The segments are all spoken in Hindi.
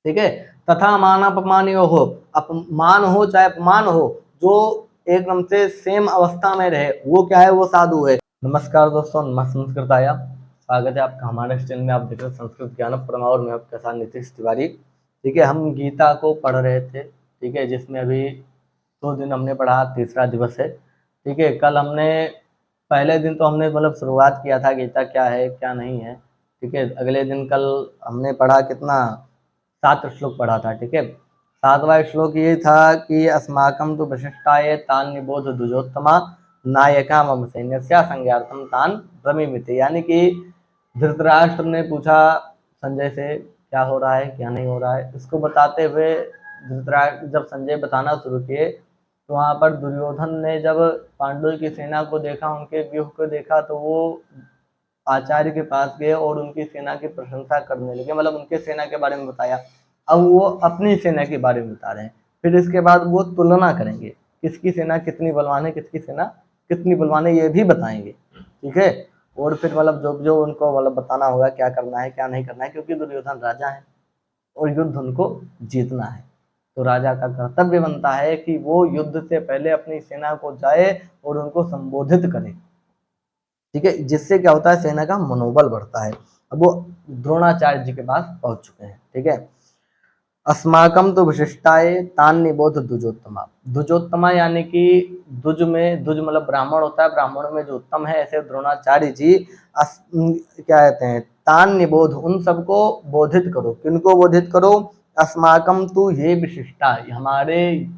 ठीक है। तथा मान अपमान हो, अपमान हो चाहे अपमान हो, जो एकदम से सेम अवस्था में रहे वो क्या है, वो साधु है। नमस्कार दोस्तों, नमस्कृताया, स्वागत है आपका हमारे चैनल में। आप देख रहे हैं संस्कृत ज्ञान परमा और मैं आपके साथ नीतीश तिवारी। ठीक है, हम गीता को पढ़ रहे थे, ठीक है, जिसमें अभी 2 दिन हमने पढ़ा, तीसरा दिवस है। ठीक है, कल हमने पहले दिन तो हमने मतलब शुरुआत किया था गीता क्या है क्या नहीं है। ठीक है, अगले दिन कल हमने पढ़ा कितना, 7 श्लोक पढ़ा था। ठीक है, 7वां श्लोक ये था कि अस्माकं तु वशिष्ठाय तान निबोध द्विजोत्तमा नायका मम सैन्यस्य संज्ञार्थम तान ब्रवीमि। यानी कि धृतराष्ट्र ने पूछा संजय से क्या हो रहा है क्या नहीं हो रहा है, इसको बताते हुए धृतराष्ट्र जब संजय बताना शुरू किए तो वहाँ पर दुर्योधन ने जब पांडवों की सेना को देखा, उनके व्यूह को देखा, तो वो आचार्य के पास गए और उनकी सेना की प्रशंसा करने लगे, मतलब उनके सेना के बारे में बताया। अब वो अपनी सेना के बारे में बता रहे हैं, फिर इसके बाद वो तुलना करेंगे किसकी सेना कितनी बलवान है, किसकी सेना कितनी बलवान है, ये भी बताएंगे। ठीक है, और फिर मतलब जो जो उनको मतलब बताना होगा क्या करना है क्या नहीं करना है, क्योंकि दुर्योधन राजा है और युद्ध उनको जीतना है। तो राजा का कर्तव्य बनता है कि वो युद्ध से पहले अपनी सेना को जाए और उनको संबोधित करे। ठीक है, जिससे क्या होता है, सेना का मनोबल बढ़ता है। अब वो द्रोणाचार्य जी के पास पहुंच चुके हैं। ठीक है, अस्माकम तो विशिष्टाए तान निबोध द्विजोत्तमा। द्विजोत्तमा यानी कि द्विज में, द्विज मतलब ब्राह्मण होता है, ब्राह्मणों में जो उत्तम है, ऐसे द्रोणाचार्य जी क्या कहते हैं, तान निबोध, उन सबको बोधित करो। किनको बोधित करो, अस्माकम तु ये विशिष्टा, हमारे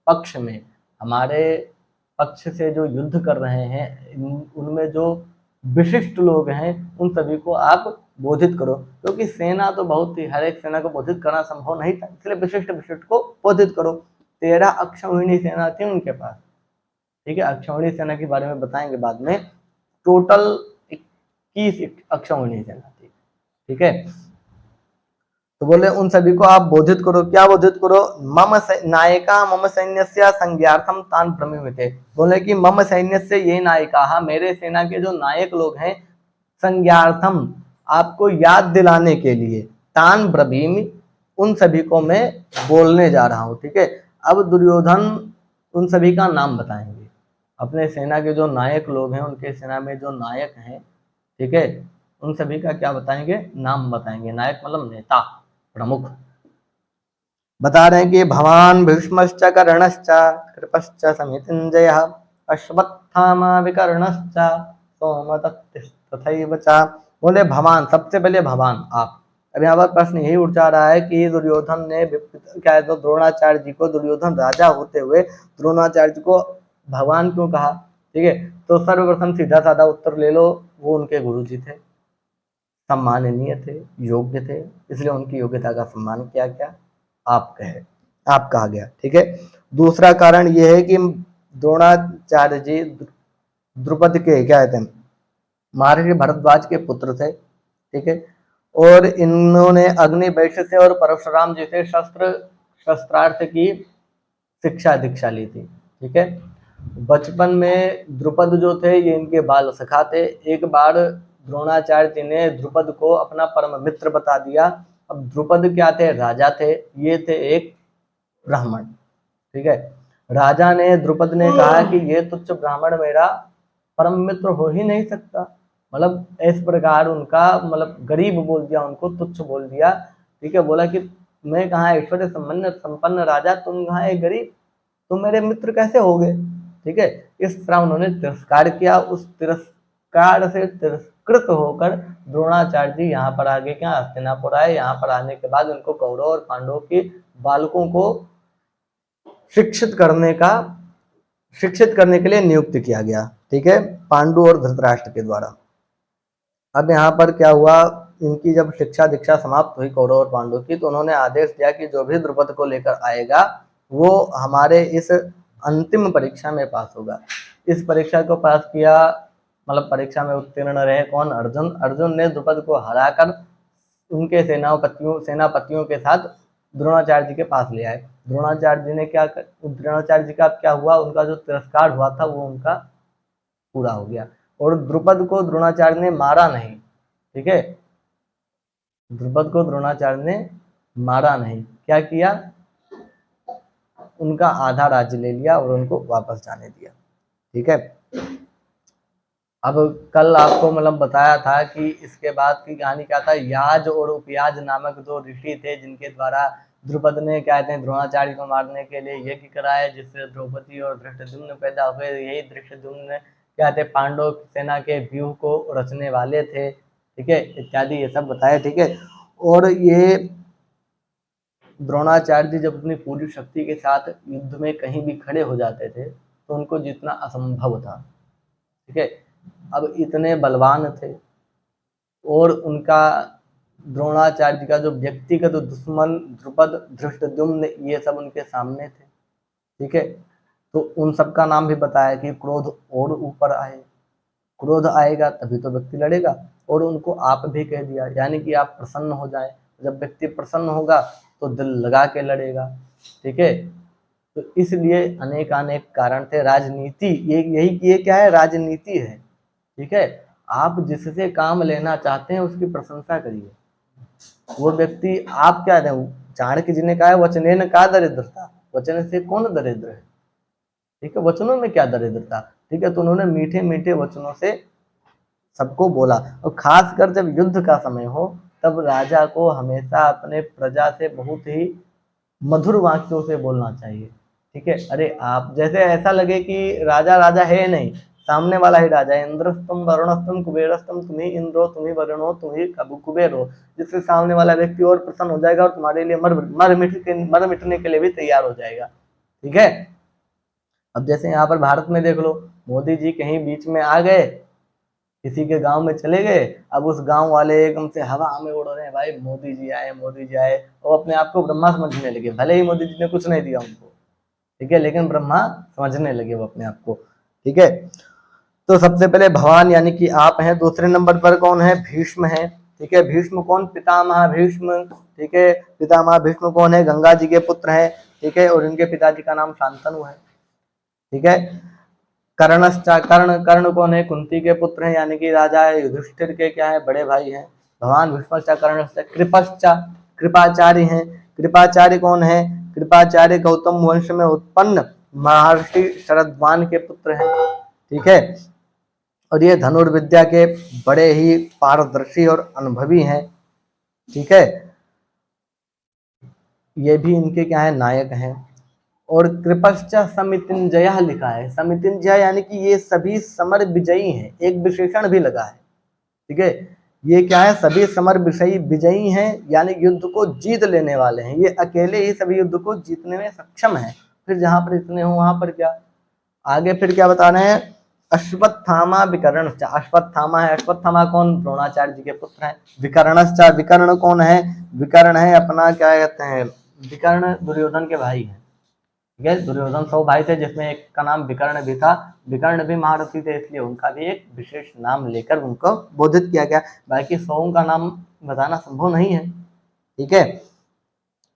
पक्ष में, हमारे पक्ष से जो युद्ध कर रहे हैं उनमें जो विशिष्ट लोग हैं उन सभी को आप बोधित करो। क्योंकि सेना तो बहुत ही, हर एक सेना को बोधित करना संभव नहीं था, इसलिए विशिष्ट विशिष्ट को बोधित करो। 13 अक्षौहिणी सेना थी उनके पास। ठीक है, अक्षौहिणी सेना के बारे में बताएंगे बाद में। टोटल 21 अक्षौहिणी सेना थी। ठीक है, तो बोले उन सभी को आप बोधित करो। क्या बोधित करो, मम नायिका मम सैन्यस्य संज्ञार्थम तान ब्रवीमि। बोले कि मम सैन्य से ये नायिका, मेरे सेना के जो नायक लोग हैं, संज्ञार्थम, आपको याद दिलाने के लिए, तान ब्रवीमि, उन सभी को मैं बोलने जा रहा हूँ। ठीक है, अब दुर्योधन उन सभी का नाम बताएंगे, अपने सेना के जो नायक लोग हैं, उनके सेना में जो नायक हैं, ठीक है, उन सभी का क्या बताएंगे, नाम बताएंगे। नायक मतलब नेता, प्रमुख। बता रहे हैं कि भवान भीष्मश्च कर्णश्च कृपश्च समितिञ्जयः अश्वत्थामा विकर्णश्च सोमदत्तिश्च तथैव च। बोले भवान, सबसे पहले भवान आप। अब यहाँ पर प्रश्न यही उठ जा रहा है कि दुर्योधन ने क्या है, तो द्रोणाचार्य जी को, दुर्योधन राजा होते हुए द्रोणाचार्य जी को भगवान क्यों कहा। ठीक है, तो सर्वप्रथम सीधा साधा उत्तर ले लो, वो उनके गुरु जी थे, सम्माननीय थे, योग्य थे, इसलिए उनकी योग्यता का सम्मान किया गया, आप कहा गया। ठीक है, दूसरा कारण यह है कि द्रोणाचार्य जी द्रुपद के क्या कहते हैं, महर्षि भारद्वाज के पुत्र थे। ठीक है, और इन्होंने अग्नि वैश्य से और परशुराम जी से शस्त्रार्थ की शिक्षा दीक्षा ली थी। ठीक है, बचपन में द्रुपद जो थे ये इनके बाल सखा थे। एक बार द्रोणाचार्य जी ने द्रुपद को अपना परम मित्र बता दिया। अब द्रुपद क्या थे, राजा थे, ये थे एक ब्राह्मण। ठीक है, राजा ने, द्रुपद ने कहा कि ये तुच्छ ब्राह्मण मेरा परम मित्र हो ही नहीं सकता, मतलब इस प्रकार उनका, मतलब गरीब बोल दिया उनको, तुच्छ बोल दिया। ठीक है, बोला कि मैं कहाँ ऐश्वर्य संपन्न राजा, तुम कहाँ एक गरीब, तुम मेरे मित्र कैसे हो गए। ठीक है, इस तरह उन्होंने तिरस्कार किया। उस तिरस्कार से तिरस्कृत होकर द्रोणाचार्य जी यहाँ पर आगे क्या, हस्तिनापुर आए। यहाँ पर आने के बाद उनको कौरव और पांडवों के बालकों को शिक्षित करने के लिए नियुक्त किया गया। ठीक है, पांडु और धृतराष्ट्र के द्वारा। अब यहाँ पर क्या हुआ, इनकी जब शिक्षा दीक्षा समाप्त हुई कौरव और पांडव की, तो उन्होंने आदेश दिया कि जो भी द्रुपद को लेकर आएगा वो हमारे इस अंतिम परीक्षा में पास होगा। इस परीक्षा को पास किया, मतलब परीक्षा में उत्तीर्ण रहे कौन, अर्जुन। अर्जुन ने द्रुपद को हराकर उनके सेनापतियों के साथ द्रोणाचार्य जी के पास ले आए। द्रोणाचार्य जी ने द्रोणाचार्य जी का क्या हुआ, उनका जो तिरस्कार हुआ था वो उनका पूरा हो गया। और द्रुपद को द्रोणाचार्य ने मारा नहीं। ठीक है, द्रुपद को द्रोणाचार्य ने मारा नहीं, क्या किया, उनका आधा राज्य ले लिया और उनको वापस जाने दिया। ठीक है। अब कल आपको मतलब बताया था कि इसके बाद की कहानी क्या था, याज और उपयाज नामक दो ऋषि थे जिनके द्वारा द्रुपद ने क्या कहते हैं द्रोणाचार्य को मारने के लिए यज्ञ कराया, जिससे द्रौपदी और धृष्टद्युम्न पैदा हुए। यही धृष्टद्युम्न क्या कहते हैं पांडव सेना के व्यूह को रचने वाले थे। ठीक है, इत्यादि ये सब बताया। ठीक है, और ये द्रोणाचार्य जी जब अपनी पूरी शक्ति के साथ युद्ध में कहीं भी खड़े हो जाते थे तो उनको जीतना असंभव था। ठीक है, अब इतने बलवान थे और उनका द्रोणाचार्य जी का जो व्यक्तिगत दुश्मन द्रुपद धृष्टद्युम्न ये सब उनके सामने थे। ठीक है, तो उन सब का नाम भी बताया कि क्रोध और ऊपर आए, क्रोध आएगा तभी तो व्यक्ति लड़ेगा, और उनको आप भी कह दिया, यानी कि आप प्रसन्न हो जाए। जब व्यक्ति प्रसन्न होगा तो दिल लगा के लड़ेगा। ठीक है, तो इसलिए अनेक अनेक कारण थे। राजनीति ये क्या है, राजनीति है। ठीक है, आप जिससे काम लेना चाहते हैं उसकी प्रशंसा करिए। वो व्यक्ति आप क्या दें, चाणक्य जी ने कहा है वचनेन का दरिद्रता, वचन से कौन दरिद्र है। ठीक है, वचनों में क्या दरिद्रता। ठीक है, तो उन्होंने मीठे मीठे वचनों से सबको बोला, और खासकर जब युद्ध का समय हो तब राजा को हमेशा अपने प्रजा से बहुत ही मधुर वाक्यों से बोलना चाहिए। ठीक है, अरे आप जैसे ऐसा लगे कि राजा राजा है नहीं, सामने वाला ही राजा है। इंद्रस्तम वरुणस्तम कुबेरस्तम, तुम्ही इंद्रो तुम्ही वरुणो तुम्ही कुबेर हो, जिससे सामने वाला व्यक्ति और प्रसन्न हो जाएगा और तुम्हारे लिए मर मिटने के लिए भी तैयार हो जाएगा। ठीक है, अब जैसे यहाँ पर भारत में देख लो, मोदी जी कहीं बीच में आ गए, किसी के गांव में चले गए, अब उस गांव वाले एकदम से हवा में उड़ रहे हैं, भाई मोदी जी आए मोदी जी आए, और अपने आप को ब्रह्मा समझने लगे। भले ही मोदी जी ने कुछ नहीं दिया उनको, ठीक है, लेकिन ब्रह्मा समझने लगे वो अपने आप को। ठीक है, तो सबसे पहले भगवान यानी कि आप हैं। दूसरे नंबर पर कौन है, भीष्म है। ठीक है, भीष्म कौन, पितामह भीष्म। ठीक है, पितामह भीष्म कौन है, गंगा जी के पुत्र हैं। ठीक है, और इनके पिताजी का नाम शांतनु है। ठीक है, कर्णश्चा, कर्ण कौन है, कुंती के पुत्र हैं, यानी कि राजा युधिष्ठिर के क्या है, बड़े भाई हैं। भगवान भीष्मश्चा कर्णश्चा, कृपश्चा, कृपाचार्य हैं। कृपाचार्य कौन है, कृपाचार्य गौतम वंश में उत्पन्न महर्षि शरद्वान के पुत्र हैं। ठीक है, और ये धनुर्विद्या के बड़े ही पारदर्शी और अनुभवी हैं। ठीक है, ये भी इनके क्या है, नायक हैं। और कृपश्च समितिंजय लिखा है, समितिंजय यानी कि ये सभी समर विजयी हैं, एक विशेषण भी लगा है। ठीक है, ये क्या है, सभी समर विजयी हैं, यानी युद्ध को जीत लेने वाले हैं। ये अकेले ही सभी युद्ध को जीतने में सक्षम हैं। फिर जहां पर इतने हो वहां पर क्या, आगे फिर क्या बता रहे हैं, अश्वत्थामा विकर्ण, अश्वत्थामा है, अश्वत्थामा कौन, द्रोणाचार्य जी के पुत्र हैं। विकर्णश्चा, विकर्ण कौन है, विकर्ण है अपना क्या कहते हैं, विकर्ण दुर्योधन के भाई हैं। ठीक है, दुर्योधन 100 भाई थे जिसमें एक का नाम विकर्ण भी था। विकर्ण भी महारथी थे, इसलिए उनका भी एक विशेष नाम लेकर उनको बोधित किया गया। बाकी 100 का नाम बताना संभव नहीं है। ठीक है,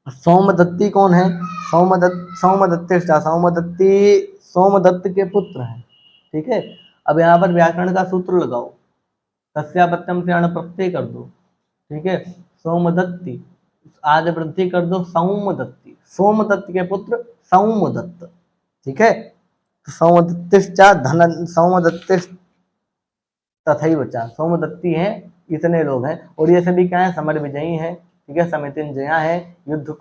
सोमदत्ती कौन है, सोमदत्ती सोमदत्त के पुत्र हैं। ठीक है, अब यहाँ पर व्याकरण का सूत्र लगाओ, तस्यापत्यम से अण प्रत्यय कर दो। ठीक है, सोमदत्ती, आज वृद्धि कर दो सौमदत्ती, सोमदत्त के पुत्र सौमदत्त। ठीक है, सौमदत्तिश्चा धन सौमदत्तिश्च तथैव च, सोमदत्ती हैं, इतने लोग हैं, और ये सभी क्या है, समर विजयी हैं। ठीक है, समितिंजया है, युद्ध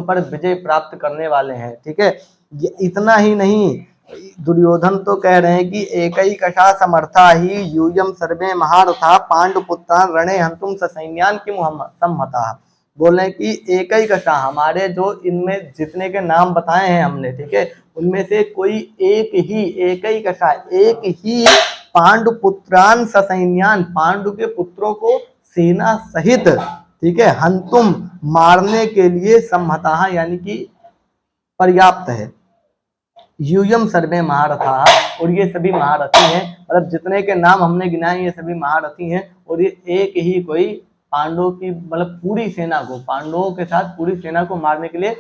पर विजय प्राप्त करने वाले हैं। ठीक है, ये इतना ही नहीं, दुर्योधन तो कह रहे हैं कि एकैकशा समर्था ही यूयम सर्वे महारथा पांडुपुत्रान रणे हंतुम ससैन्यान किम सम्मता। बोले कि एकैकशा, हमारे जो इनमें जितने के नाम बताए हैं हमने, ठीक है, उनमें से कोई एक ही, एकैकशा एक ही, पांडुपुत्रान ससैन्यान, पांडु के पुत्रों को सेना सहित, ठीक है, हंतुम मारने के लिए सम्मता यानी कि पर्याप्त है। यूयम सर्वे महारथा, और ये सभी महारथी हैं, मतलब जितने के नाम हमने गिनाए ये सभी महारथी हैं, और ये एक ही कोई पांडवों की मतलब पूरी सेना को, पांडवों के साथ पूरी सेना को मारने के लिए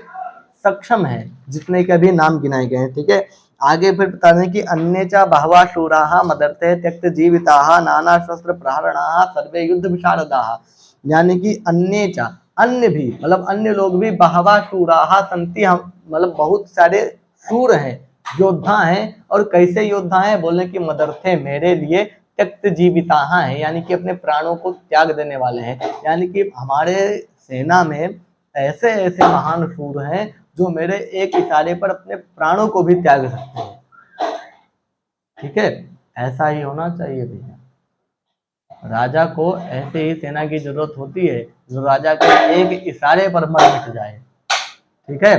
सक्षम है, जितने के भी नाम गिनाए गए हैं। ठीक है, आगे फिर बता दें कि अन्य च बहवा शूराः मदर्थे त्यक्त जीविताः नाना शस्त्र प्रहरणाः सर्वे युद्ध विशारदाः, यानी कि अन्य च अन्य भी मतलब अन्य लोग भी बहवा शूराहा संति, हम मतलब बहुत सारे शूर हैं, योद्धा हैं। और कैसे योद्धा हैं, बोलने की मदर्थे मेरे लिए त्यक्त जीविता हैं, यानी कि अपने प्राणों को त्याग देने वाले हैं। यानी कि हमारे सेना में ऐसे ऐसे महान शूर हैं जो मेरे एक इशारे पर अपने प्राणों को भी त्याग सकते हैं। ठीक है, ऐसा ही होना चाहिए भैया। राजा को ऐसे ही सेना की जरूरत होती है जो राजा के एक इशारे पर मर मिट जाए। ठीक है,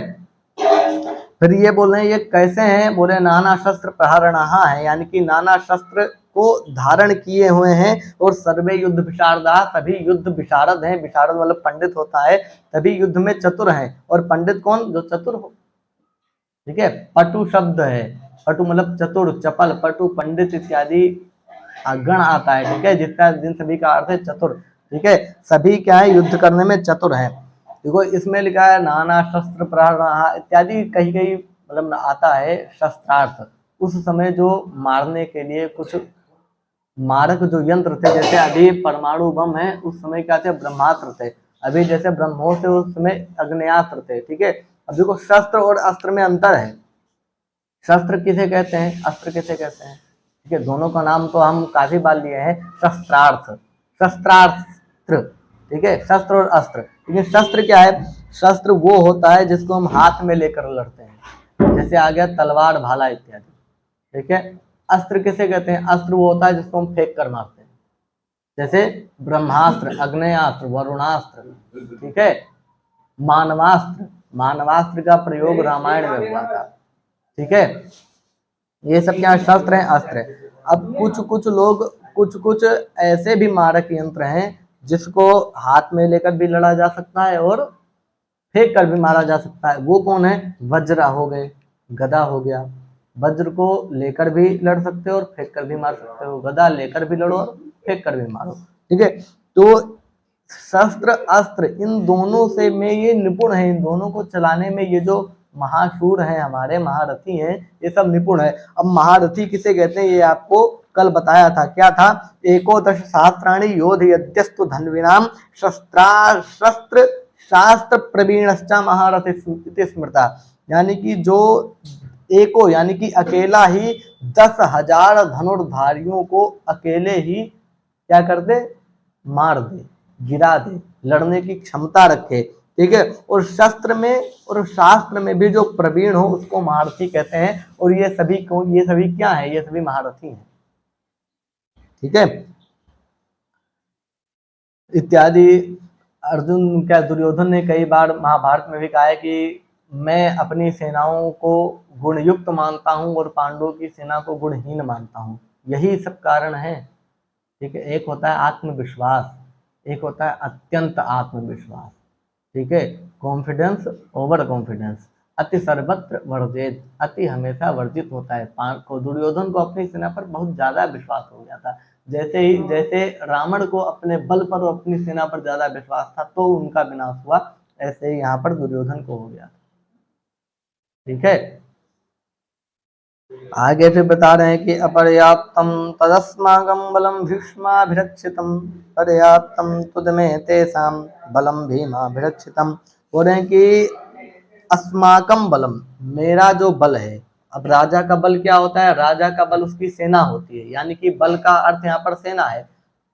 फिर ये बोल रहे हैं ये कैसे हैं, बोले नाना शस्त्र प्रहरणहा है, यानी कि नाना शस्त्र को धारण किए हुए हैं। और सर्वे युद्ध विशारदा, सभी युद्ध विशारद हैं। विशारद मतलब पंडित होता है, सभी युद्ध में चतुर हैं। और पंडित कौन, जो चतुर हो। ठीक है, पटु शब्द है, पटु मतलब चतुर, चपल, पटु, पंडित इत्यादि गण आता है। ठीक है, जिसका जिन सभी का अर्थ है चतुर। ठीक है, सभी क्या है, युद्ध करने में चतुर है। देखो इसमें लिखा है नाना शस्त्र प्रहरणहा इत्यादि, कहीं कहीं मतलब आता है शस्त्रार्थ। उस समय जो मारने के लिए कुछ मारक जो यंत्र थे, जैसे अभी परमाणु बम है, उस समय क्या थे, ब्रह्मास्त्र थे। अभी जैसे ब्रह्मोस थे, उस समय अग्नेयास्त्र थे। ठीक है, अब देखो शस्त्र और अस्त्र में अंतर है। शस्त्र किसे कहते हैं, अस्त्र किसे कहते हैं। ठीक है, दोनों का नाम तो हम काफी बार लिए हैं, शस्त्रार्थ, शस्त्रास्त्र। ठीक है, शस्त्र और अस्त्र। ठीक है, शस्त्र क्या है, शस्त्र वो होता है जिसको हम हाथ में लेकर लड़ते हैं, जैसे आ गया तलवार, भाला इत्यादि। ठीक है, अस्त्र किसे कहते हैं, अस्त्र वो होता है जिसको हम फेंक कर मारते हैं, जैसे ब्रह्मास्त्र, अग्नेयास्त्र, वरुणास्त्र। ठीक है, मानवास्त्र, मानवास्त्र का प्रयोग रामायण में हुआ था। ठीक है, ये सब क्या शस्त्र हैं, अस्त्र है। अब कुछ लोग कुछ ऐसे भी मारक यंत्र हैं जिसको हाथ में लेकर भी लड़ा जा सकता है और फेंक कर भी मारा जा सकता है। वो कौन है, वज्र हो गए, गदा हो गया। वज्र को लेकर भी लड़ सकते हो और फेंक कर भी मार सकते हो, गदा लेकर भी लड़ो और फेंक कर भी मारो। ठीक है, तो शस्त्र अस्त्र इन दोनों से में ये निपुण है, इन दोनों को चलाने में ये जो महाशूर हैं, हमारे महारथी हैं, ये सब निपुण है। अब महारथी किसे कहते हैं, ये आपको कल बताया था, क्या था, एकोदश सहस्राणि योध यद्यस्तु धन्विनाम शस्त्र शास्त्र प्रवीणश्चा महारथी स्मृता। यानी कि जो एको यानी कि अकेला ही 10,000 धनुर्धारियों को अकेले ही क्या कर दे, मार दे, गिरा दे, लड़ने की क्षमता रखे। ठीक है, और शस्त्र में और शास्त्र में भी जो प्रवीण हो उसको महारथी कहते हैं। और ये सभी क्या है, ये सभी महारथी हैं। ठीक है, इत्यादि। अर्जुन क्या, दुर्योधन ने कई बार महाभारत में भी कहा है कि मैं अपनी सेनाओं को गुणयुक्त मानता हूं और पांडवों की सेना को गुणहीन मानता हूं। यही सब कारण है। ठीक है, एक होता है आत्मविश्वास, एक होता है अत्यंत आत्मविश्वास। ठीक है, कॉन्फिडेंस, ओवर कॉन्फिडेंस। अति सर्वत्र वर्जित, अति हमेशा वर्जित होता है। दुर्योधन को अपनी सेना पर बहुत ज्यादा विश्वास हो गया था। जैसे रावण को अपने बल पर और अपनी सेना पर ज्यादा विश्वास था तो उनका विनाश हुआ, ऐसे ही यहाँ पर दुर्योधन को हो गया। ठीक है, आगे फिर बता रहे हैं कि अपर्याप्तम तदस्माकं बलम भीष्माभिरक्षितम पर्याप्तम तुदमे तेषां बलम भीमाभिरक्षितम। बोल रहे हैं कि अस्माकम बलम, मेरा जो बल है। अब राजा का बल क्या होता है, राजा का बल उसकी सेना होती है, यानी कि बल का अर्थ यहाँ पर सेना है।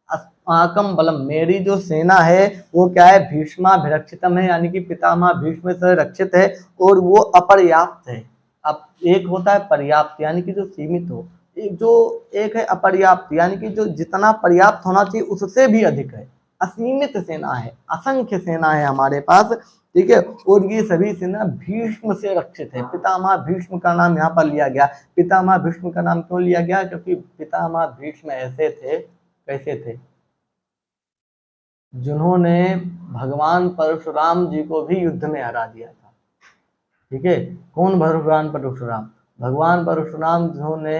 अस्माकम बलम, मेरी जो सेना है वो क्या है, भीष्माभिरक्षितम है, यानी कि पितामह भीष्म से रक्षित है। और वो अपर्याप्त है। अब एक होता है पर्याप्त, यानी कि जो सीमित हो, एक है अपर्याप्त, यानी कि जो जितना पर्याप्त होना चाहिए उससे भी अधिक है। असीमित सेना है, असंख्य सेना है हमारे पास। ठीक है, और ये सभी सेना भीष्म से रक्षित है। पितामह भीष्म का नाम यहाँ पर लिया गया। पितामह भीष्म का नाम क्यों लिया गया, क्योंकि पितामह भीष्म ऐसे थे, कैसे थे, जिन्होंने भगवान परशुराम जी को भी युद्ध में हरा दिया था। ठीक है, कौन भगवान परशुराम, भगवान परशुराम जिन्होंने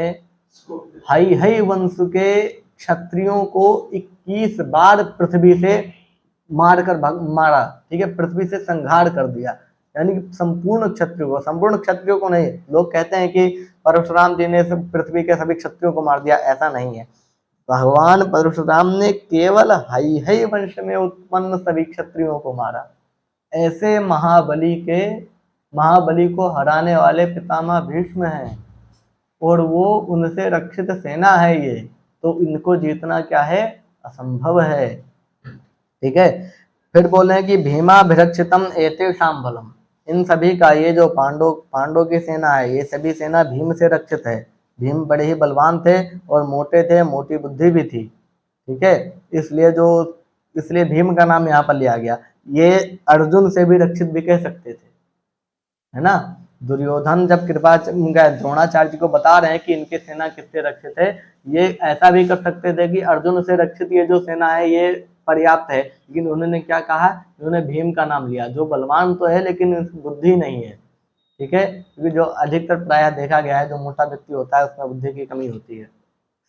हई वंश के क्षत्रियों को 21 बार पृथ्वी से मारा। ठीक है, पृथ्वी से संहार कर दिया, यानी कि संपूर्ण क्षत्रियों को नहीं। लोग कहते हैं कि परशुराम जी ने पृथ्वी के सभी क्षत्रियों को मार दिया, ऐसा नहीं है। भगवान परशुराम ने केवल हई वंश में उत्पन्न सभी क्षत्रियों को मारा। ऐसे महाबली को हराने वाले पितामह भीष्म हैं और वो उनसे रक्षित सेना है ये, तो इनको जीतना क्या है, असंभव है। ठीक है, फिर बोले हैं कि भीमाभिरक्षितम एतेषां बलम, इन सभी का, ये जो पांडव की सेना है, ये सभी सेना भीम से रक्षित है। भीम बड़े ही बलवान थे और मोटे थे, मोटी बुद्धि भी थी। ठीक है, इसलिए भीम का नाम यहाँ पर लिया गया। ये अर्जुन से भी रक्षित भी कह सकते थे, है ना। दुर्योधन जब द्रोणाचार्य जी को बता रहे हैं कि इनकी सेना किससे रक्षित है, ये ऐसा भी कर सकते थे कि अर्जुन से रक्षित ये जो सेना है ये पर्याप्त है, लेकिन उन्होंने क्या कहा, उन्होंने भीम का नाम लिया, जो बलवान तो है लेकिन बुद्धि नहीं है। ठीक है, क्योंकि जो अधिकतर प्रायः देखा गया है, जो मोटा व्यक्ति होता है उसमें बुद्धि की कमी होती है,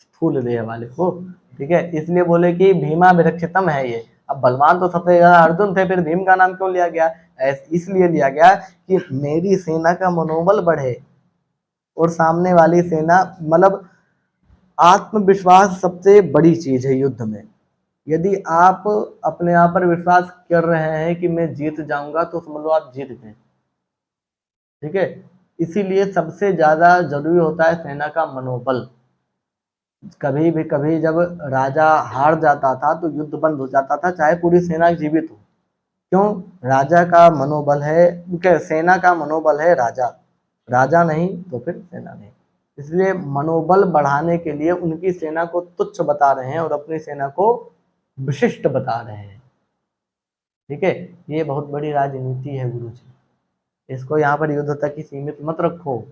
स्थूल देह वाले को। ठीक है, इसलिए बोले कि भीमा विरक्षितम है ये। अब बलवान तो सबसे ज्यादा अर्जुन थे, फिर भीम का नाम क्यों लिया गया, इसलिए लिया गया कि मेरी सेना का मनोबल बढ़े और सामने वाली सेना, मतलब आत्मविश्वास सबसे बड़ी चीज है युद्ध में। यदि आप अपने आप पर विश्वास कर रहे हैं कि मैं जीत जाऊंगा, तो समझ लो आप जीत गए। ठीक है, इसीलिए सबसे ज्यादा जरूरी होता है सेना का मनोबल। कभी जब राजा हार जाता था तो युद्ध बंद हो जाता था, चाहे पूरी सेना जीवित हो। क्यों, राजा का मनोबल है, क्या सेना का मनोबल है राजा नहीं तो फिर सेना नहीं। इसलिए मनोबल बढ़ाने के लिए उनकी सेना को तुच्छ बता रहे हैं और अपनी सेना को विशिष्ट बता रहे हैं। ठीक है, ये बहुत बड़ी राजनीति है गुरु जी। इसको यहाँ पर युद्ध तक ही सीमित मत रखो,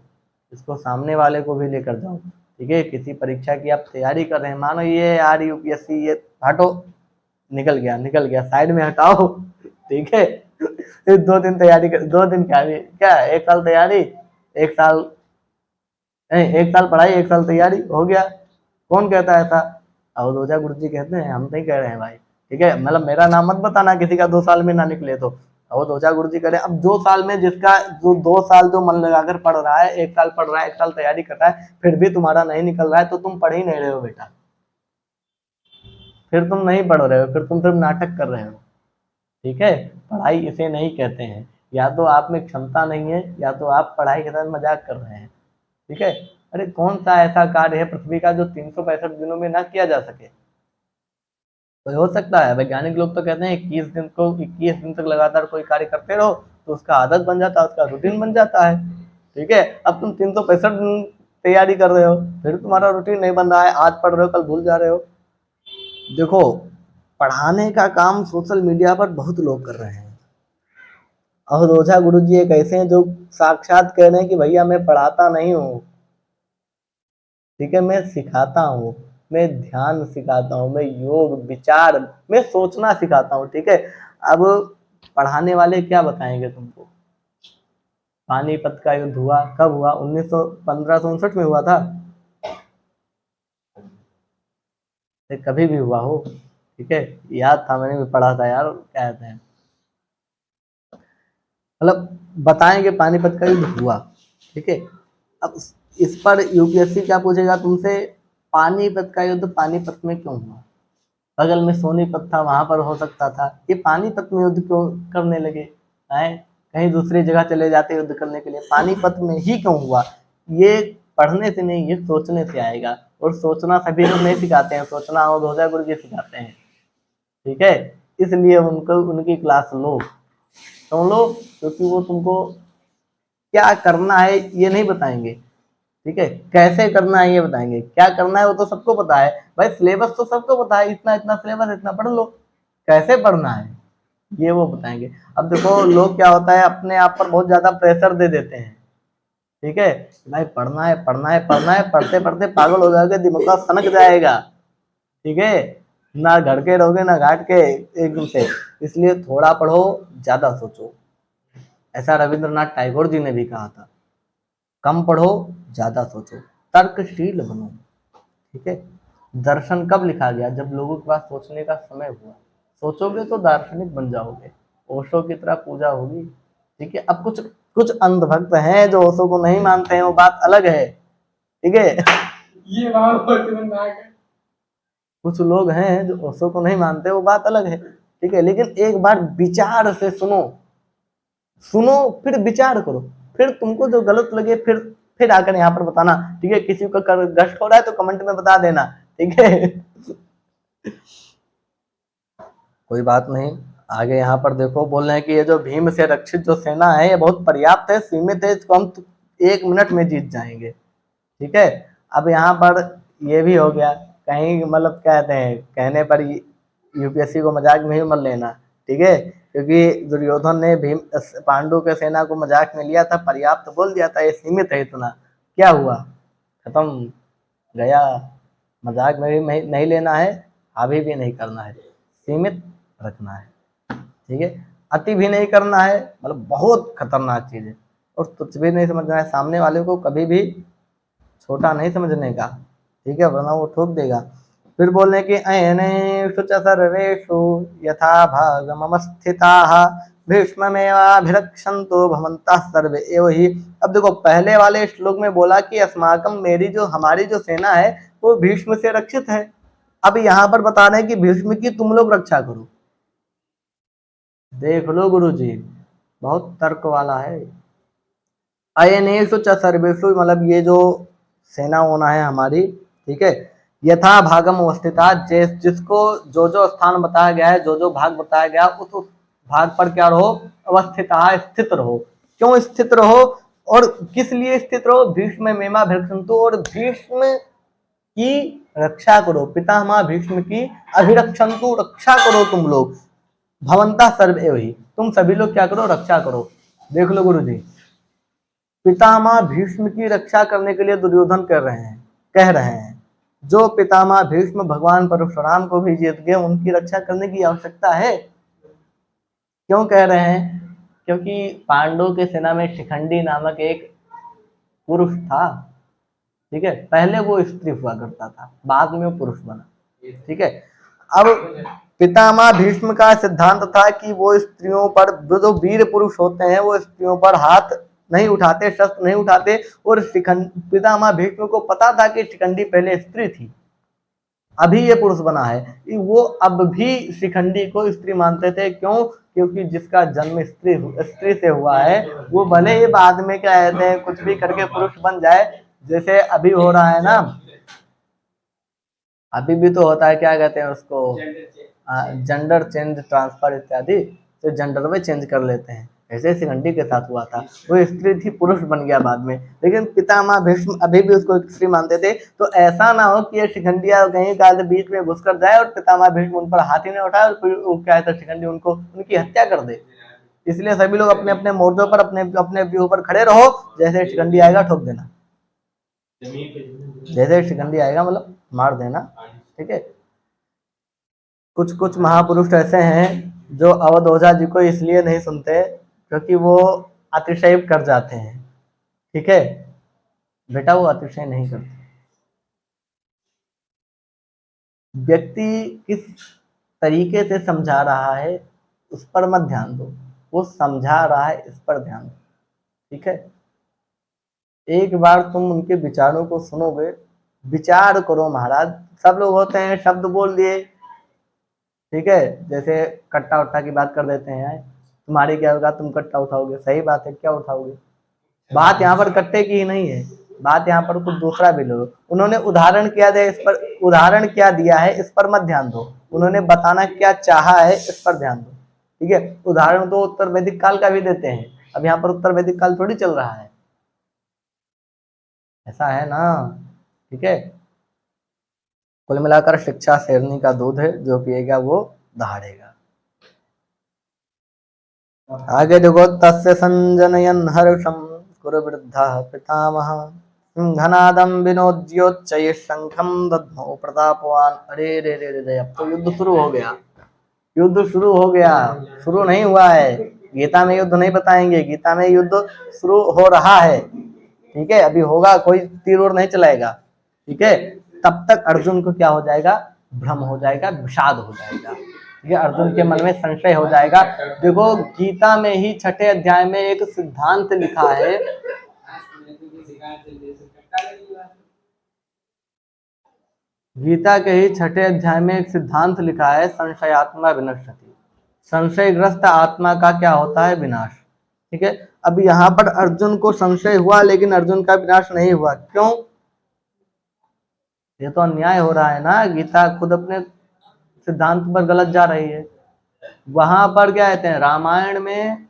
इसको सामने वाले को भी लेकर जाओ। ठीक है, किसी परीक्षा की आप तैयारी कर रहे हैं, मानो ये यार यूपीएससी, ये हटो, निकल गया साइड में हटाओ। ठीक है, 2 दिन तैयारी कर, 2 दिन क्या 1 साल तैयारी, 1 साल नहीं, 1 साल पढ़ाई 1 साल तैयारी हो गया। कौन कहता है ऐसा, अवधोजा गुरु जी कहते हैं, हम नहीं कह रहे हैं भाई। ठीक है, मतलब मेरा नाम मत बताना किसी का 2 साल में ना निकले तो। अवधोजा गुरु जी कह रहे हैं, अब 2 साल में जिसका जो 2 साल जो मन लगाकर पढ़ रहा है, 1 साल पढ़ रहा है, 1 साल तैयारी कर रहा है, फिर भी तुम्हारा नहीं निकल रहा है, तो तुम पढ़ ही नहीं रहे हो बेटा, फिर तुम नहीं पढ़ रहे हो, फिर तुम सिर्फ नाटक कर रहे हो। ठीक है, पढ़ाई इसे नहीं कहते हैं। या तो आप में क्षमता नहीं है, या तो आप पढ़ाई के साथ मजाक कर रहे हैं। ठीक है, अरे कौन सा ऐसा कार्य है पृथ्वी का जो 365 दिनों में ना किया जा सके। तो हो सकता है, वैज्ञानिक लोग तो कहते हैं 21 दिन तक लगातार कोई कार्य करते रहो तो उसका आदत बन जाता है, उसका रूटीन बन जाता है। ठीक है, अब तुम 365 दिन तैयारी कर रहे हो, फिर तुम्हारा रूटीन नहीं बन रहा है, आज पढ़ रहे हो कल भूल जा रहे हो। देखो, पढ़ाने का काम सोशल मीडिया पर बहुत लोग कर रहे हैं। अवधोजा गुरु जी एक ऐसे हैं जो साक्षात कह रहे हैं कि भैया मैं पढ़ाता नहीं हूँ, ठीक है, मैं सिखाता हूँ, मैं ध्यान सिखाता हूँ, मैं योग विचार, मैं सोचना सिखाता हूँ। ठीक है, अब पढ़ाने वाले क्या बताएंगे तुमको। पानीपत का युद्ध हुआ, कब हुआ, 1559 में हुआ था, कभी भी हुआ हो। ठीक है, याद था, मैंने भी पढ़ा था यार, क्या कहते हैं, मतलब बताएंगे पानीपत का युद्ध हुआ। ठीक है, अब इस पर यूपीएससी क्या पूछेगा तुमसे, पानीपत का युद्ध पानीपत में क्यों हुआ, बगल में सोनीपत था, वहां पर हो सकता था, ये पानीपत में युद्ध क्यों करने लगे हैं, कहीं दूसरी जगह चले जाते युद्ध करने के लिए, पानीपत में ही क्यों हुआ। ये पढ़ने से नहीं, ये सोचने से आएगा, और सोचना सभी लोग नहीं सिखाते हैं, सोचना अवधोजा गुरु जी सिखाते हैं। ठीक है, इसलिए उनको उनकी क्लास लो, सुन लो, क्योंकि वो तुमको क्या करना है ये नहीं बताएंगे। ठीक है, कैसे करना है ये बताएंगे, क्या करना है वो तो सबको पता है भाई, सिलेबस तो सबको पता है, इतना इतना सिलेबस, इतना पढ़ लो, कैसे पढ़ना है ये वो बताएंगे। अब देखो, लोग क्या होता है, अपने आप पर बहुत ज्यादा प्रेशर दे देते हैं। ठीक है, भाई पढ़ना है पढ़ना है पढ़ना है, पढ़ते पढ़ते पागल हो जाओगे, दिमाग सनक जाएगा। ठीक है, ना घर के रहोगे ना घाट के, एकदम से। इसलिए थोड़ा पढ़ो, ज्यादा सोचो, ऐसा रविंद्रनाथ टैगोर जी ने भी कहा था, कम पढ़ो ज्यादा सोचो, तर्कशील बनो। ठीक है, दर्शन कब लिखा गया, जब लोगों के पास सोचने का समय हुआ, सोचोगे तो दार्शनिक बन जाओगे, ओशो की तरह पूजा होगी। ठीक है, अब कुछ कुछ अंधभक्त हैं जो ओशो को नहीं मानते हैं, वो बात अलग है। ठीक है, ये कुछ लोग हैं जो ओशो को नहीं मानते, वो बात अलग है। ठीक है, लेकिन एक बार विचार से सुनो, सुनो फिर विचार करो, फिर तुमको जो गलत लगे फिर आकर यहाँ पर बताना, ठीक है। किसी को कष्ट हो रहा है तो कमेंट में बता देना, ठीक है। कोई बात नहीं। आगे यहाँ पर देखो, बोल रहे हैं कि ये जो भीम से रक्षित जो सेना है ये बहुत पर्याप्त है, सीमित है, इसको हम 1 मिनट में जीत जाएंगे, ठीक है। अब यहाँ पर ये भी हो गया, कहीं मतलब कहते हैं कहने पर यूपीएससी को मजाक में ही मत लेना, ठीक है, क्योंकि दुर्योधन ने भीम पांडु के सेना को मजाक में लिया था, पर्याप्त बोल दिया था, ये सीमित है इतना, क्या हुआ, खत्म, गया। मजाक में भी नहीं लेना है, अभी भी नहीं करना है, सीमित रखना है, ठीक है। अति भी नहीं करना है, मतलब बहुत खतरनाक चीज है। और तुच्छ भी नहीं समझना है, सामने वाले को कभी भी छोटा नहीं समझने का, ठीक है, वरना वो ठोक देगा। फिर बोलने की अयनेषु च सर्वेषु यथा भागमवस्थिताः भीष्ममेवाभिरक्षन्तु भवन्तः सर्वे एव हि। अब देखो पहले वाले श्लोक में बोला कि अस्माकं, हमारी जो सेना है वो भीष्म से रक्षित है। अब यहाँ पर बता रहे हैं कि भीष्म की तुम लोग रक्षा करो। देख लो गुरुजी, बहुत तर्क वाला है। अयनेषु च सर्वेषु, मतलब ये जो सेना होना है हमारी, ठीक है, यथा भागम अवस्थिता, जिसको जो जो स्थान बताया गया है, जो जो भाग बताया गया, उस भाग पर क्या रहो, अवस्थिता, स्थित रहो। क्यों स्थित रहो और किस लिए स्थित रहो, भीष्म मेमा भिक्षन्तु, और भीष्म की रक्षा करो, पितामह भीष्म की अभिरक्षन्तु, रक्षा करो तुम लोग, भवन्तः सर्वे एव हि, तुम सभी लोग क्या करो, रक्षा करो। देख लो गुरु जी, पितामह भीष्म की रक्षा करने के लिए दुर्योधन कह रहे हैं, जो पितामह भीष्म भगवान परशुराम को भी जीत गए, उनकी रक्षा करने की आवश्यकता है। क्यों कह रहे हैं, क्योंकि पांडवों के सेना में शिखंडी नामक एक पुरुष था, ठीक है, पहले वो स्त्री हुआ करता था, बाद में वो पुरुष बना, ठीक है। अब पितामह भीष्म का सिद्धांत था कि वो स्त्रियों पर, जो वीर पुरुष होते हैं वो स्त्रियों पर हाथ नहीं उठाते, शस्त्र नहीं उठाते, और पितामह भीष्म को पता था कि शिखंडी पहले स्त्री थी, अभी ये पुरुष बना है। वो अब भी शिखंडी को स्त्री मानते थे, क्यों, क्योंकि जिसका जन्म स्त्री से हुआ है, वो भले ही बाद में क्या कहते हैं कुछ भी करके पुरुष बन जाए, जैसे अभी हो रहा है ना, अभी भी तो होता है, क्या कहते हैं उसको, जेंडर चेंज ट्रांसफर इत्यादि, तो जेंडर में चेंज कर लेते हैं, ऐसे शिखंडी के साथ हुआ था, वो स्त्री थी, पुरुष बन गया बाद में, लेकिन पितामह भीष्म अभी भी उसको स्त्री मानते थे। तो ऐसा ना हो कि ये शिखंडिया कहीं का बीच में घुसकर जाए और पितामह भीष्म उन पर हाथ ही नहीं उठाए, और फिर क्या है शिखंडी उनको उनकी हत्या कर दे। इसलिए सभी लोग अपने अपने मोर्चों पर, अपने अपने व्यूह पर खड़े रहो, जैसे शिखंडी आएगा ठोक देना, जैसे शिखंडी आएगा मतलब मार देना, ठीक है। कुछ कुछ महापुरुष ऐसे हैं जो अवध ओझा जी को इसलिए नहीं सुनते क्योंकि वो अतिशय कर जाते हैं, ठीक है, बेटा वो अतिशय नहीं करते। व्यक्ति किस तरीके से समझा रहा है उस पर मत ध्यान दो, वो समझा रहा है इस पर ध्यान दो, ठीक है। एक बार तुम उनके विचारों को सुनोगे, विचार करो महाराज। सब लोग होते हैं शब्द बोल दिए, ठीक है, जैसे कट्टा उट्टा की बात कर देते हैं, तुम्हारी क्या होगा, तुम कट्टा उठाओगे, सही बात है, क्या उठाओगे, बात यहाँ पर कट्टे की ही नहीं है, बात यहाँ पर कुछ दूसरा भी लो। उन्होंने उदाहरण क्या दिया, इस पर उदाहरण क्या दिया है इस पर मत ध्यान दो, उन्होंने बताना क्या चाहा है इस पर ध्यान दो, ठीक है। उदाहरण तो उत्तर वैदिक काल का भी देते हैं, अब यहाँ पर उत्तर वैदिक काल थोड़ी चल रहा है, ऐसा है ना, ठीक है। कुल मिलाकर शिक्षा शेरनी का दूध है, जो पिएगा वो दहाड़ेगा। आगे देखो, तस्य संजनयन हर्षम कुरु वृद्धः पितामह सिंहनादम विनोद्योच्चैः शंखम दद्मो प्रतापवान। अरे रे रे रे रे, अब तो युद्ध शुरू हो गया, युद्ध शुरू हो गया, शुरू नहीं हुआ है। गीता में युद्ध नहीं बताएंगे, गीता में युद्ध शुरू हो रहा है, ठीक है, अभी होगा, कोई तीर और नहीं चलाएगा, ठीक है। तब तक अर्जुन को क्या हो जाएगा, भ्रम हो जाएगा, विषाद हो जाएगा, ठीक है, अर्जुन के मन में संशय हो जाएगा। देखो गीता में ही 6ठे अध्याय में एक सिद्धांत लिखा है, गीता के ही 6ठे अध्याय में एक सिद्धांत लिखा है, संशयात्मा विनश्यति, संशयग्रस्त आत्मा का क्या होता है, विनाश, ठीक है। अब यहाँ पर अर्जुन को संशय हुआ लेकिन अर्जुन का विनाश नहीं हुआ, क्यों? ये तो अन्याय हो रहा है ना, गीता खुद अपने सिद्धांत पर गलत जा रही है। वहां पर क्या कहते हैं, रामायण में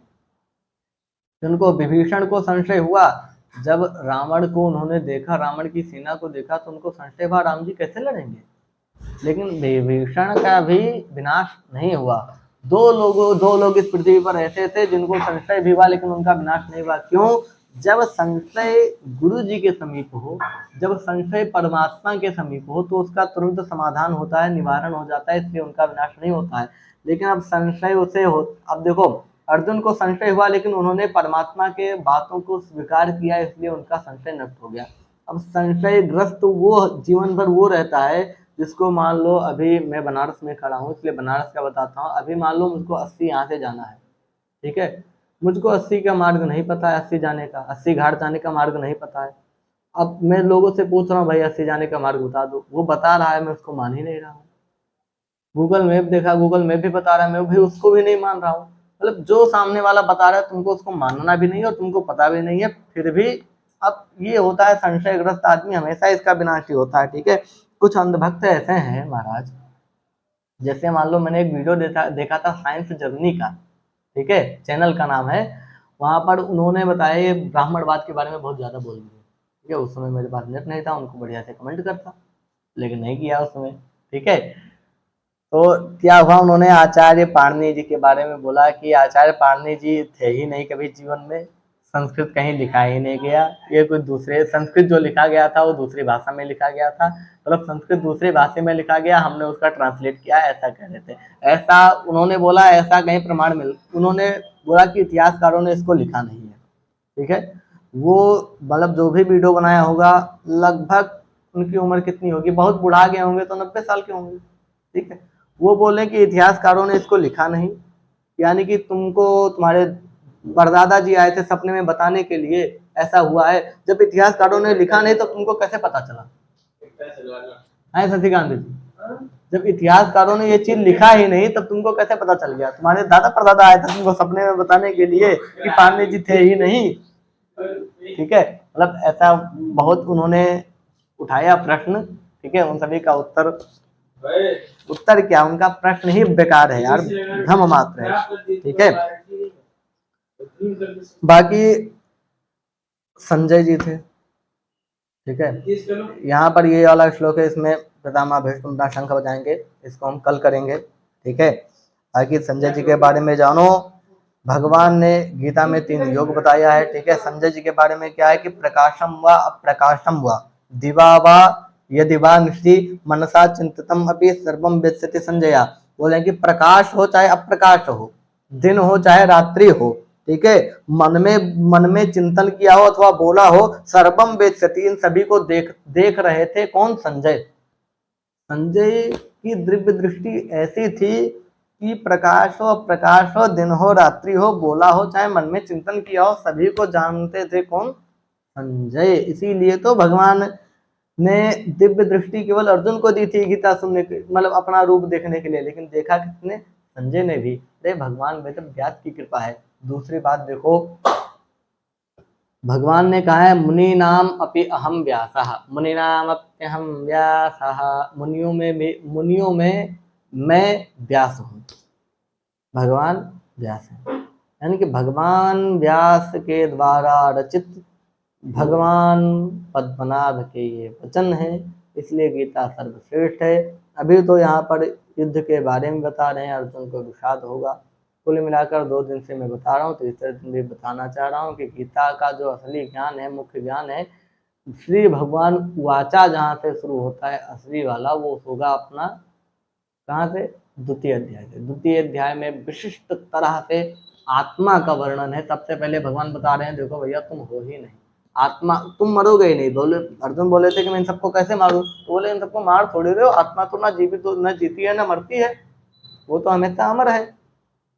उनको विभीषण को संशय हुआ, जब रावण को उन्होंने देखा, रावण की सेना को देखा तो उनको संशय हुआ राम जी कैसे लड़ेंगे, लेकिन विभीषण का भी विनाश नहीं हुआ। दो लोग इस पृथ्वी पर ऐसे थे जिनको संशय भी हुआ लेकिन उनका विनाश नहीं हुआ, क्यों? जब संशय गुरु जी के समीप हो, जब संशय परमात्मा के समीप हो तो उसका तुरंत समाधान होता है, निवारण हो जाता है, इसलिए उनका विनाश नहीं होता है। लेकिन अब संशय उसे हो, अब देखो अर्जुन को संशय हुआ लेकिन उन्होंने परमात्मा के बातों को स्वीकार किया, इसलिए उनका संशय नष्ट हो गया। अब संशयग्रस्त वो जीवन भर वो रहता है जिसको, मान लो अभी मैं बनारस में खड़ा हूँ इसलिए बनारस का बताता हूँ। अभी मान लो मुझको 80 यहाँ से जाना है, ठीक है, मुझको 80 का मार्ग नहीं पता है, 80 जाने का, 80 घाट जाने का मार्ग नहीं पता है। अब मैं लोगों से पूछ रहा हूँ भाई 80 जाने का मार्ग बता दो, वो बता रहा है, मैं उसको मान ही नहीं रहा हूँ। गूगल मैप देखा, गूगल मैप भी बता रहा है, मैं भी उसको भी नहीं मान रहा हूँ। मतलब जो सामने वाला बता रहा है तुमको उसको मानना भी नहीं है और तुमको पता भी नहीं है, फिर भी अब ये होता है, संशयग्रस्त आदमी हमेशा इसका विनाश ही होता है, ठीक है। कुछ अंधभक्त ऐसे हैं महाराज, जैसे मान लो मैंने एक वीडियो देखा था साइंस जर्नी का, ठीक है, चैनल का नाम है, वहां पर उन्होंने बताया ये ब्राह्मणवाद के बारे में बहुत ज्यादा बोल दिए, ठीक है। उस समय मेरे पास नेट नहीं था, उनको बढ़िया से कमेंट करता, लेकिन नहीं किया उस समय, ठीक है। तो क्या हुआ, उन्होंने आचार्य पाणिनि जी के बारे में बोला कि आचार्य पाणिनि जी थे ही नहीं कभी जीवन में, संस्कृत कहीं लिखा ही नहीं गया, ये कुछ दूसरे, संस्कृत जो लिखा गया था वो दूसरी भाषा में लिखा गया था, मतलब संस्कृत दूसरी भाषा में लिखा गया, हमने उसका ट्रांसलेट किया, ऐसा कह रहे थे। ऐसा उन्होंने बोला, ऐसा कहीं प्रमाण मिल, उन्होंने बोला कि इतिहासकारों ने इसको लिखा नहीं है, ठीक है। वो मतलब जो भी वीडियो बनाया होगा, लगभग उनकी उम्र कितनी होगी, बहुत बुढ़ा गए होंगे तो 90 साल के होंगे, ठीक है। वो बोले कि इतिहासकारों ने इसको लिखा नहीं, यानी कि तुमको तुम्हारे परदादा जी आए थे सपने में बताने के लिए, ऐसा हुआ है। जब इतिहासकारों ने लिखा नहीं तो तुमको कैसे पता चला है शशिकांत जी? जब इतिहासकारों ने ये चीज लिखा ही नहीं तब तुमको कैसे पता चल गया? तुम्हारे दादा परदादा आए थे तुमको सपने में बताने के लिए कि पांडे जी थे ही नहीं, ठीक है। मतलब ऐसा बहुत उन्होंने उठाया प्रश्न, ठीक है, उन सभी का उत्तर क्या, उनका प्रश्न ही बेकार है यार, भ्रम मात्र है, ठीक है। बाकी संजय जी थे, ठीक है। यहाँ पर ये वाला श्लोक है, इसमें पितामह भीष्म शंख बजाएंगे, इसको हम कल करेंगे, ठीक है। बाकी संजय जी के बारे में जानो, भगवान ने गीता में 3 योग बताया है, ठीक है। संजय जी के बारे में क्या है कि प्रकाशम व अप्रकाशम व दिवा वा यदि वा निशि मनसा चिंतितम अपि सर्वम विद्यते संजया। बोले कि प्रकाश हो चाहे अप्रकाश हो, दिन हो चाहे रात्रि हो, ठीक है, मन में चिंतन किया हो अथवा बोला हो, सर्वम वेत्स्यति, इन सभी को देख रहे थे कौन? संजय। संजय की दिव्य दृष्टि ऐसी थी कि प्रकाश हो अप्रकाश हो, दिन हो रात्रि हो, बोला हो चाहे मन में चिंतन किया हो, सभी को जानते थे कौन? संजय। इसीलिए तो भगवान ने दिव्य दृष्टि केवल अर्जुन को दी थी गीता सुनने के, मतलब अपना रूप देखने के लिए, लेकिन देखा किसने? संजय ने भी। अरे भगवान वेद व्यास की कृपा है। दूसरी बात देखो, भगवान ने कहा है मुनि नाम अपि अहम व्यासः, मुनि नाम अहम व्यासः, मुनियों में मैं व्यास हूँ, भगवान व्यास है। यानी कि भगवान व्यास के द्वारा रचित भगवान पद्मनाभ के ये वचन है, इसलिए गीता सर्वश्रेष्ठ है। अभी तो यहाँ पर युद्ध के बारे में बता रहे हैं, अर्जुन को विषाद होगा। कुल मिलाकर 2 दिन से मैं बता रहा हूँ, तीसरे दिन भी बताना चाह रहा हूँ कि गीता का जो असली ज्ञान है, मुख्य ज्ञान है, श्री भगवान वाचा जहाँ से शुरू होता है असली वाला, वो होगा अपना कहाँ से? द्वितीय अध्याय से। द्वितीय अध्याय में विशिष्ट तरह से आत्मा का वर्णन है। सबसे पहले भगवान बता रहे हैं देखो भैया तुम हो ही नहीं आत्मा, तुम मरोगे ही नहीं। बोले अर्जुन बोले थे कि मैं इन सबको कैसे मारूं, तो बोले इन सबको मार थोड़ी रहे हो, आत्मा तो ना जीवित तो न जीती है ना मरती है, वो तो हमेशा अमर है,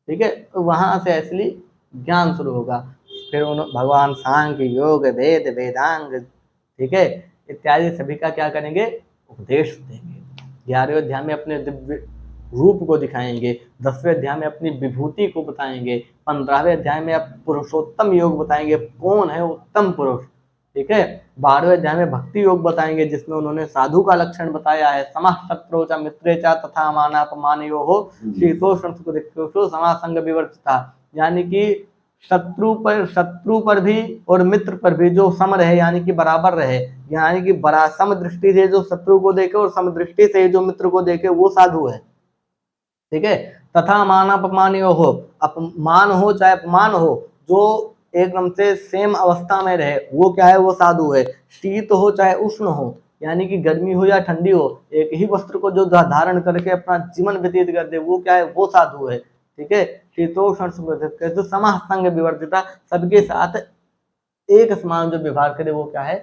ठीक है। तो वहां से असली ज्ञान शुरू होगा। फिर भगवान सांख्य योग वेद वेदांग, ठीक है, इत्यादि सभी का क्या करेंगे? उपदेश देंगे। 11वें अध्याय में अपने दिव्य रूप को दिखाएंगे, 10वें अध्याय में अपनी विभूति को बताएंगे, 15वें अध्याय में आप पुरुषोत्तम योग बताएंगे, कौन है उत्तम पुरुष, ठीक है। 12वें अध्याय में भक्ति योग बताएंगे जिसमें उन्होंने साधु का लक्षण बताया है, समः शत्रौ च मित्रे च तथा मानापमानयोः शीतोष्ण सुखदुःखेषु समासंग विवर्जितः, यानी कि शत्रु पर भी और मित्र पर भी जो सम रहे, यानी कि बराबर रहे, यानी कि बड़ा सम दृष्टि से जो शत्रु को देखे और सम दृष्टि से जो मित्र को देखे वो साधु है, ठीक है। तथा मानापमानयोः हो, अपमान हो चाहे अपमान हो, जो एकदम से सेम अवस्था में रहे वो क्या है, वो साधु है। शीत हो चाहे उष्ण हो, यानी कि गर्मी हो या ठंडी हो, एक ही वस्त्र को जो धारण करके अपना जीवन व्यतीत कर दे वो क्या है, वो साधु है, ठीक है। शीतोष्ण सुखदुःखेषु समः संग विवर्जितः, सबके साथ एक समान जो व्यवहार करे वो क्या है,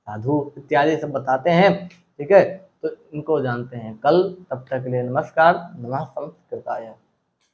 साधु इत्यादि सब बताते हैं, ठीक है। तो इनको जानते हैं कल, तब तक के लिए नमस्कार। नमः संस्कृताय।